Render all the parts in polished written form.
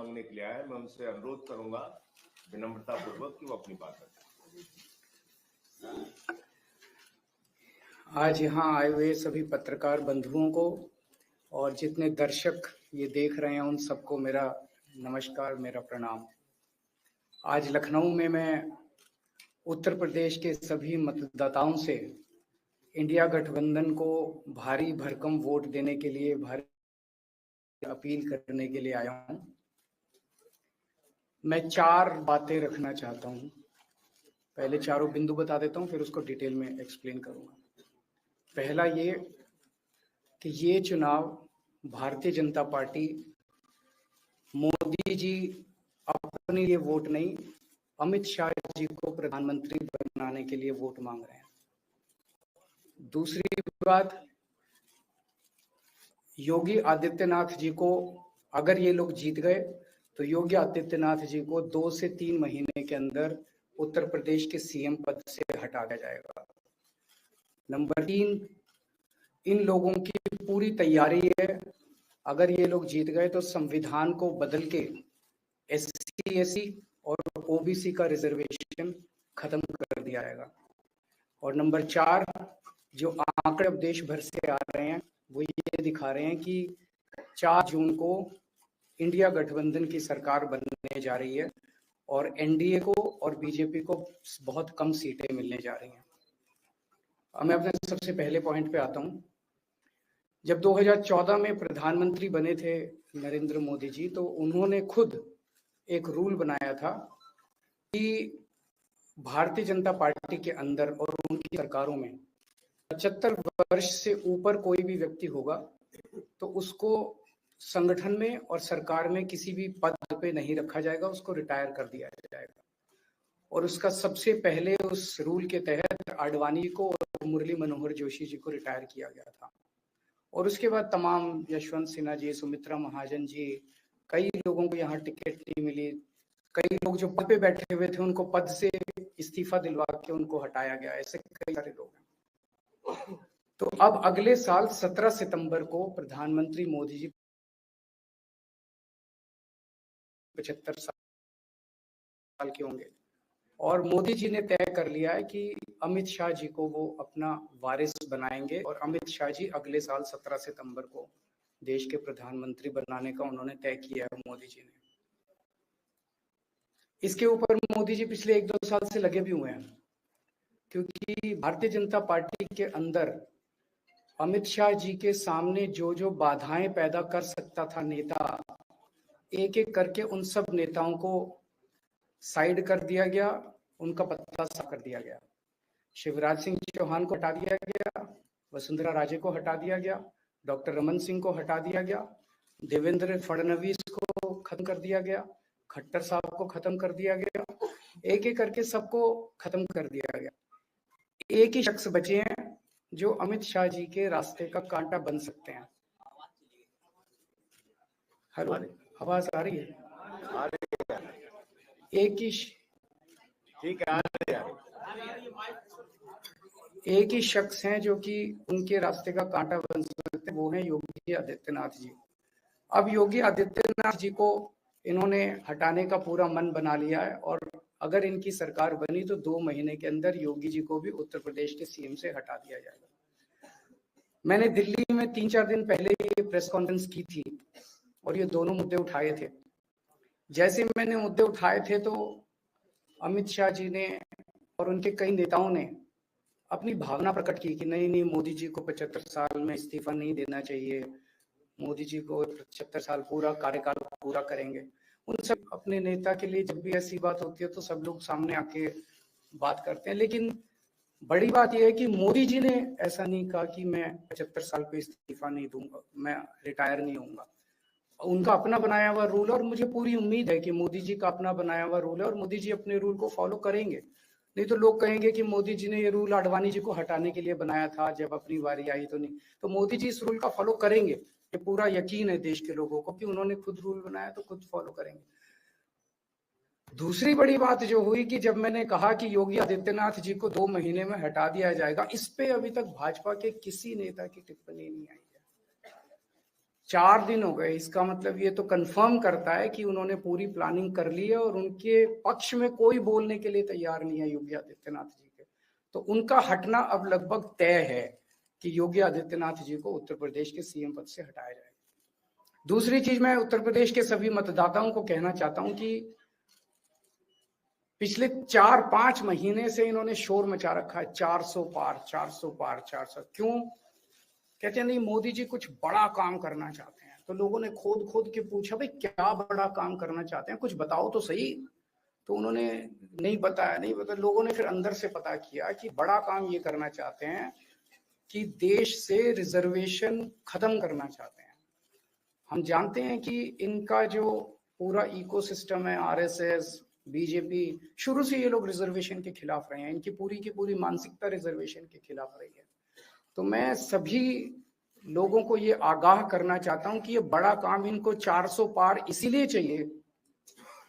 मांगने के लिए आया है। मैं उनसे अनुरोध करूंगा विनम्रता पूर्वक कि वो अपनी बात रखें। आज यहाँ आए हुए सभी पत्रकार बंधुओं को और जितने दर्शक ये देख रहे हैं उन सबको मेरा नमस्कार, मेरा प्रणाम। आज लखनऊ में मैं उत्तर प्रदेश के सभी मतदाताओं से इंडिया गठबंधन को भारी भरकम वोट देने के लिए भारी अपील करने के लिए आया हूं। मैं 4 बातें रखना चाहता हूं। पहले चारों बिंदु बता देता हूं, फिर उसको डिटेल में एक्सप्लेन करूंगा। पहला ये कि ये चुनाव भारतीय जनता पार्टी मोदी जी अपने लिए वोट नहीं, अमित शाह जी को प्रधानमंत्री बनाने के लिए वोट मांग रहे हैं। दूसरी बात, योगी आदित्यनाथ जी को अगर ये लोग जीत गए तो योगी आदित्यनाथ जी को 2 से 3 महीने के अंदर उत्तर प्रदेश के सीएम पद से हटा दिया जाएगा। नंबर 3, इन लोगों की पूरी तैयारी है, अगर ये लोग जीत गए तो संविधान को बदल के SC SC और OBC का रिजर्वेशन खत्म कर दिया जाएगा। और नंबर 4, जो आंकड़े अब देश भर से आ रहे हैं वो ये दिखा रहे हैं कि 4 जून को इंडिया गठबंधन की सरकार बनने जा रही है और NDA को और बीजेपी को बहुत कम सीटें मिलने जा रही हैं। अब मैं अपने सबसे पहले पॉइंट पे आता हूँ। जब 2014 में प्रधानमंत्री बने थे नरेंद्र मोदी जी, तो उन्होंने खुद एक रूल बनाया था कि भारतीय जनता पार्टी के अंदर और उनकी सरकारों में 75 वर्ष से ऊपर कोई भी व्यक्ति होगा तो उसको संगठन में और सरकार में किसी भी पद पे नहीं रखा जाएगा, उसको रिटायर कर दिया जाएगा। और उसका सबसे पहले उस रूल के तहत आडवाणी को और मुरली मनोहर जोशी जी को रिटायर किया गया था। और उसके बाद तमाम यशवंत सिन्हा जी, सुमित्रा महाजन जी, कई लोगों को यहाँ टिकट नहीं मिली। कई लोग जो पद पे बैठे हुए थे उनको पद से इस्तीफा दिलवा के उनको हटाया गया। ऐसे कई सारे लोग हैं। तो अब अगले साल 17 सितंबर को प्रधानमंत्री मोदी जी 75 साल के होंगे और मोदी जी ने तय कर लिया है कि अमित शाह जी को वो अपना वारिस बनाएंगे और अमित शाह जी अगले साल 17 सितंबर को देश के प्रधानमंत्री बनाने का उन्होंने तय किया है मोदी जी ने। इसके ऊपर मोदी जी पिछले 1-2 साल से लगे भी हुए हैं, क्योंकि भारतीय जनता पार्टी के अंदर अमित शाह जी के सामने जो जो बाधाएं पैदा कर सकता था नेता, एक एक करके उन सब नेताओं को साइड कर दिया गया, उनका पत्ता साफ कर दिया गया। शिवराज सिंह चौहान को हटा दिया गया, वसुंधरा राजे को हटा दिया गया, डॉक्टर रमन सिंह को हटा दिया गया, देवेंद्र फडणवीस को खत्म कर दिया गया, खट्टर साहब को खत्म कर दिया गया, एक एक करके सबको खत्म कर दिया गया। एक ही शख्स बचे हैं जो अमित शाह जी के रास्ते का कांटा बन सकते हैं। हेलो, आवाज आ रही है? एक ही शख्स हैं जो कि उनके रास्ते का कांटा बन सकते हैं, वो है योगी आदित्यनाथ जी। अब योगी आदित्यनाथ जी को इन्होंने हटाने का पूरा मन बना लिया है और अगर इनकी सरकार बनी तो 2 महीने के अंदर योगी जी को भी उत्तर प्रदेश के सीएम से हटा दिया जाएगा। मैंने दिल्ली में 3-4 दिन पहले ये प्रेस कॉन्फ्रेंस की थी और ये दोनों मुद्दे उठाए थे। जैसे मैंने मुद्दे उठाए थे तो अमित शाह जी ने और उनके कई नेताओं ने अपनी भावना प्रकट की कि नहीं, मोदी जी को 75 साल में इस्तीफा नहीं देना चाहिए, मोदी जी को 75 साल पूरा कार्यकाल पूरा करेंगे। उन सब अपने नेता के लिए जब भी ऐसी बात होती है तो सब लोग सामने आके बात करते हैं, लेकिन बड़ी बात यह है कि मोदी जी ने ऐसा नहीं कहा कि मैं 75 साल पे इस्तीफा नहीं दूंगा, मैं रिटायर नहीं होऊंगा। उनका अपना बनाया हुआ रूल, और मुझे पूरी उम्मीद है कि मोदी जी का अपना बनाया हुआ रूल है और मोदी जी अपने रूल को फॉलो करेंगे। नहीं तो लोग कहेंगे कि मोदी जी ने ये रूल आडवाणी जी को हटाने के लिए बनाया था, जब अपनी बारी आई तो नहीं। तो मोदी जी इस रूल का फॉलो करेंगे, ये पूरा यकीन है देश के लोगों को कि उन्होंने खुद रूल बनाया तो खुद फॉलो करेंगे। दूसरी बड़ी बात जो हुई कि जब मैंने कहा कि योगी आदित्यनाथ जी को 2 महीने में हटा दिया जाएगा, इस पे अभी तक भाजपा के किसी नेता की टिप्पणी नहीं आई है। 4 दिन हो गए, इसका मतलब ये तो कंफर्म करता है कि उन्होंने पूरी प्लानिंग कर ली है और उनके पक्ष में कोई बोलने के लिए तैयार नहीं है योगी आदित्यनाथ जी के। तो उनका हटना अब लगभग तय है कि योगी आदित्यनाथ जी को उत्तर प्रदेश के सीएम पद से हटाया जाएगा। दूसरी चीज, मैं उत्तर प्रदेश के सभी मतदाताओं को कहना चाहता हूं कि पिछले 4-5 महीने से इन्होंने शोर मचा रखा है, 400 पार 400 पार 400। क्यों? कहते हैं नहीं मोदी जी कुछ बड़ा काम करना चाहते हैं। तो लोगों ने खोद खोद के पूछा, भाई क्या बड़ा काम करना चाहते हैं, कुछ बताओ तो सही। तो उन्होंने नहीं बताया। लोगों ने फिर अंदर से पता किया कि बड़ा काम ये करना चाहते हैं कि देश से रिजर्वेशन खत्म करना चाहते हैं। हम जानते हैं कि इनका जो पूरा इकोसिस्टम है, आरएसएस, बीजेपी, शुरू से ये लोग रिजर्वेशन के खिलाफ रहे हैं। इनकी पूरी की पूरी मानसिकता रिजर्वेशन के खिलाफ रही है। तो मैं सभी लोगों को ये आगाह करना चाहता हूं कि ये बड़ा काम इनको 400 पार इसीलिए चाहिए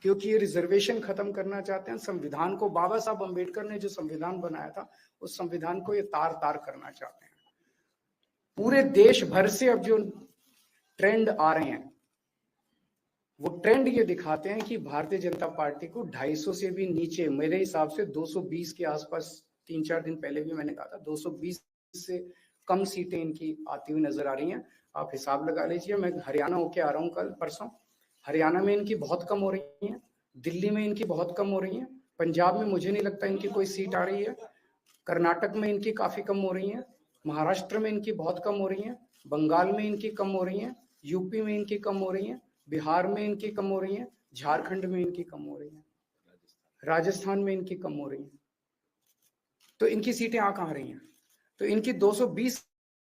क्योंकि ये रिजर्वेशन खत्म करना चाहते हैं। संविधान को, बाबा साहब अम्बेडकर ने जो संविधान बनाया था, उस संविधान को ये तार तार करना चाहते हैं। पूरे देश भर से अब जो ट्रेंड आ रहे हैं, वो ट्रेंड ये दिखाते हैं कि भारतीय जनता पार्टी को 250 से भी नीचे, मेरे हिसाब से 220 के आसपास, 3-4 दिन पहले भी मैंने कहा था, 220 से कम सीटें इनकी आती हुई नजर आ रही हैं। आप हिसाब लगा लीजिए। मैं हरियाणा होके आ रहा हूँ कल परसों, हरियाणा में इनकी बहुत कम हो रही है, दिल्ली में इनकी बहुत कम हो रही है, पंजाब में मुझे नहीं लगता इनकी कोई सीट आ रही है, कर्नाटक में इनकी काफी कम हो रही है, महाराष्ट्र में इनकी बहुत कम हो रही है, बंगाल में इनकी कम हो रही है, यूपी में इनकी कम हो रही है, बिहार में इनकी कम हो रही है, झारखंड में इनकी कम हो रही है, राजस्थान में इनकी कम हो रही है। तो इनकी सीटें आ कहाँ रही हैं? तो इनकी 220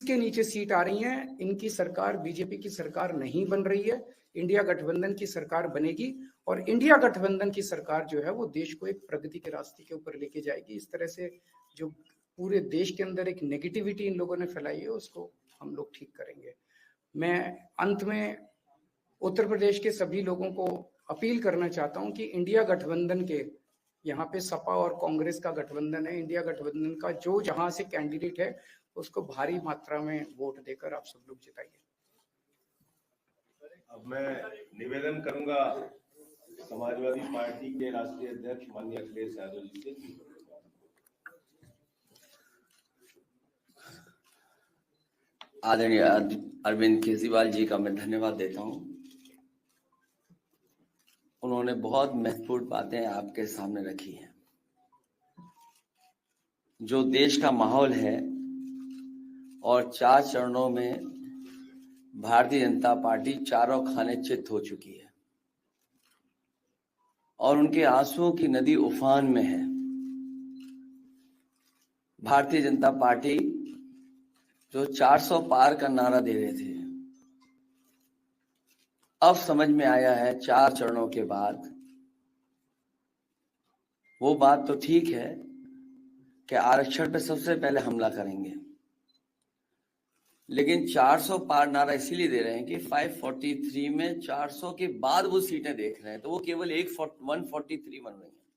के नीचे सीट आ रही हैं। इनकी सरकार, बीजेपी की सरकार नहीं बन रही है, इंडिया गठबंधन की सरकार बनेगी। और इंडिया गठबंधन की सरकार जो है वो देश को एक प्रगति के रास्ते के ऊपर लेके जाएगी। इस तरह से जो पूरे देश के अंदर एक नेगेटिविटी इन लोगों ने फैलाई है, उसको हम लोग ठीक करेंगे। मैं अंत में उत्तर प्रदेश के सभी लोगों को अपील करना चाहता हूं कि इंडिया गठबंधन के, यहाँ पे सपा और कांग्रेस का गठबंधन है, इंडिया गठबंधन का जो जहां से कैंडिडेट है उसको भारी मात्रा में वोट देकर आप सब लोग जिताइए। अब मैं निवेदन करूंगा समाजवादी पार्टी के राष्ट्रीय अध्यक्ष माननीय अखिलेश यादव जी से। आदरणीय अरविंद केजरीवाल जी का मैं धन्यवाद देता हूं। उन्होंने बहुत महत्वपूर्ण बातें आपके सामने रखी हैं। जो देश का माहौल है और 4 चरणों में भारतीय जनता पार्टी चारों खाने चित हो चुकी है और उनके आंसुओं की नदी उफान में है। भारतीय जनता पार्टी जो 400 पार का नारा दे रहे थे, अब समझ में आया है 4 चरणों के बाद, वो बात तो ठीक है कि आरक्षण पे सबसे पहले हमला करेंगे, लेकिन 400 पार नारा इसीलिए दे रहे हैं कि 543 में 400 के बाद वो सीटें देख रहे हैं, तो वो केवल 143 बन रही हैं।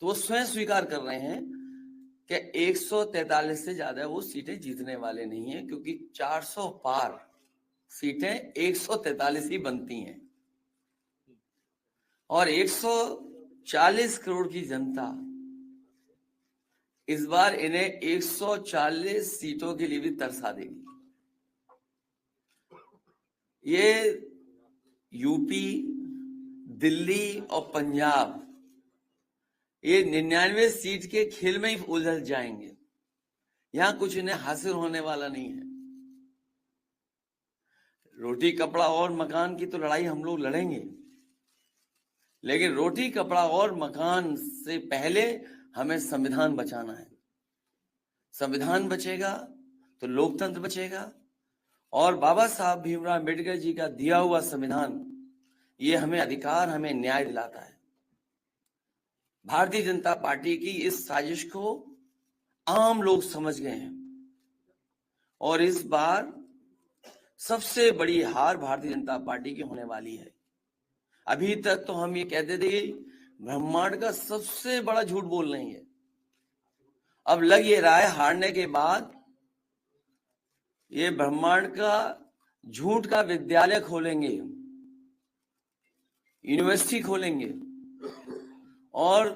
तो वो स्वयं स्वीकार कर रहे हैं कि 143 से ज्यादा वो सीटें जीतने वाले नहीं है, क्योंकि 400 पार सीटें 143 ही बनती हैं और 140 करोड़ की जनता इस बार इन्हें 140 सीटों के लिए भी तरसा देगी। ये यूपी, दिल्ली और पंजाब, ये 99 सीट के खेल में ही उलझ जाएंगे। यहां कुछ इन्हें हासिल होने वाला नहीं है। रोटी कपड़ा और मकान की तो लड़ाई हम लोग लड़ेंगे, लेकिन रोटी कपड़ा और मकान से पहले हमें संविधान बचाना है। संविधान बचेगा तो लोकतंत्र बचेगा और बाबा साहब भीमराव अम्बेडकर जी का दिया हुआ संविधान, ये हमें अधिकार, हमें न्याय दिलाता है। भारतीय जनता पार्टी की इस साजिश को आम लोग समझ गए हैं और इस बार सबसे बड़ी हार भारतीय जनता पार्टी की होने वाली है। अभी तक तो हम ये कहते थे कि ब्रह्मांड का सबसे बड़ा झूठ बोल रही है, अब लग ये रहा है हारने के बाद ये ब्रह्मांड का झूठ का विद्यालय खोलेंगे, यूनिवर्सिटी खोलेंगे और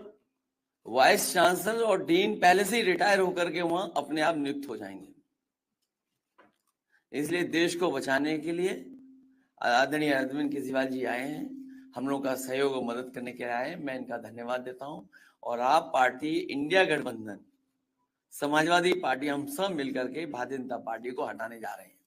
वाइस चांसलर और डीन पहले से ही रिटायर होकर के वहां अपने आप नियुक्त हो जाएंगे। इसलिए देश को बचाने के लिए आदरणीय अरविंद केजरीवाल जी आए हैं, हम लोग का सहयोग और मदद करने के लिए आए हैं। मैं इनका धन्यवाद देता हूं। और आप पार्टी, इंडिया गठबंधन, समाजवादी पार्टी, हम सब मिलकर के भारतीय जनता पार्टी को हटाने जा रहे हैं।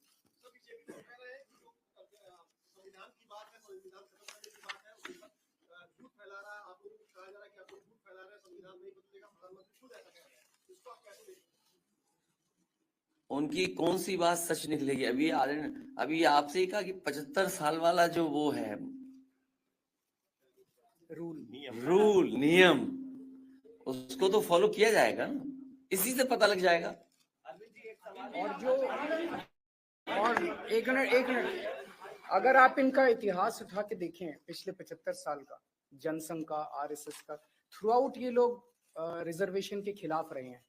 उनकी कौन सी बात सच निकलेगी? अभी आपसे ही कहा कि 75 साल वाला जो वो है रूल नियम, उसको तो फॉलो किया जाएगा ना, इसी से पता लग जाएगा। और एक मिनट, अगर आप इनका इतिहास उठा के देखें पिछले 75 साल का, जनसंघ का, आरएसएस का, थ्रू आउट ये लोग रिजर्वेशन के खिलाफ रहे हैं।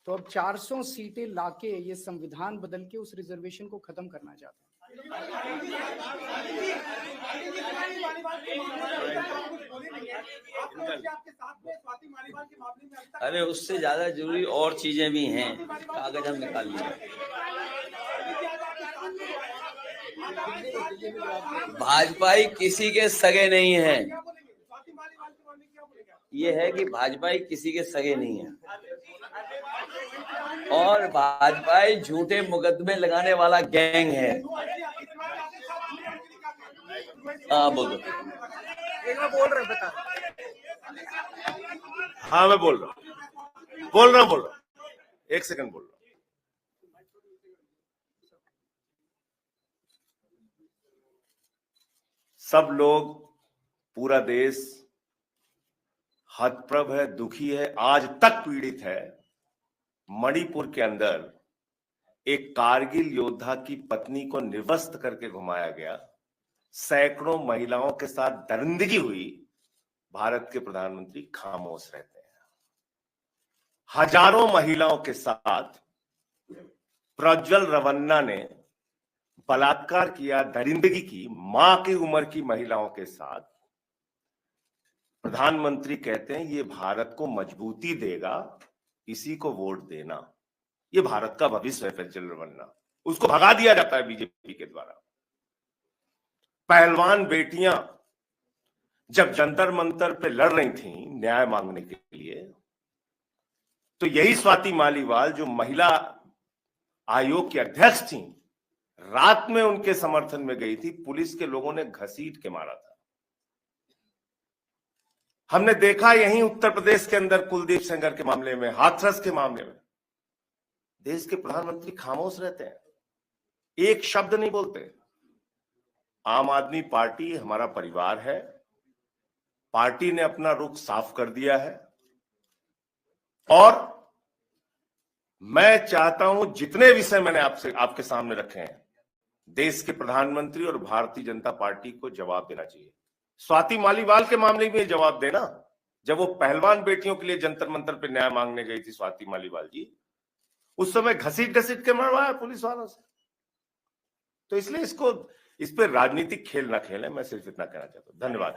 तो अब 400 सीटें लाके ये संविधान बदल के उस रिजर्वेशन को खत्म करना चाहते हैं। अरे उससे ज्यादा जरूरी और चीजें भी हैं, कागज हम निकाल लिए। भाजपाई किसी के सगे नहीं है, ये है कि भाजपाई किसी के सगे नहीं है और भाजपाई झूठे मुकदमे लगाने वाला गैंग है। हाँ बोलो। बोल रहे बता। हाँ मैं बोल रहा हूँ, एक सेकंड बोल रहा हूँ। सब लोग, पूरा देश हतप्रभ है, दुखी है, आज तक पीड़ित है। मणिपुर के अंदर एक कारगिल योद्धा की पत्नी को निर्वस्त्र करके घुमाया गया, सैकड़ों महिलाओं के साथ दरिंदगी हुई, भारत के प्रधानमंत्री खामोश रहते हैं। हजारों महिलाओं के साथ प्रज्वल रवन्ना ने बलात्कार किया, दरिंदगी की, मां की उम्र की महिलाओं के साथ। प्रधानमंत्री कहते हैं ये भारत को मजबूती देगा, इसी को वोट देना। ये भारत का भविष्य है प्रज्वल रवन्ना, उसको भगा दिया जाता है बीजेपी के द्वारा। पहलवान बेटियां जब जंतर मंतर पे लड़ रही थीं न्याय मांगने के लिए, तो यही स्वाति मालीवाल जो महिला आयोग की अध्यक्ष थी, रात में उनके समर्थन में गई थी, पुलिस के लोगों ने घसीट के मारा था। हमने देखा यहीं उत्तर प्रदेश के अंदर कुलदीप सेंगर के मामले में, हाथरस के मामले में, देश के प्रधानमंत्री खामोश रहते हैं, एक शब्द नहीं बोलते। आम आदमी पार्टी हमारा परिवार है, पार्टी ने अपना रुख साफ कर दिया है और मैं चाहता हूं जितने विषय मैंने आपके सामने रखे हैं, देश के प्रधानमंत्री और भारतीय जनता पार्टी को जवाब देना चाहिए। स्वाति मालीवाल के मामले में जवाब देना, जब वो पहलवान बेटियों के लिए जंतर मंतर पे न्याय मांगने गई थी स्वाति मालीवाल जी, उस समय घसीट के मरवाया पुलिस वालों से। तो इसलिए इस पे राजनीतिक खेल ना खेलें, मैं सिर्फ इतना कहना चाहता हूं। धन्यवाद।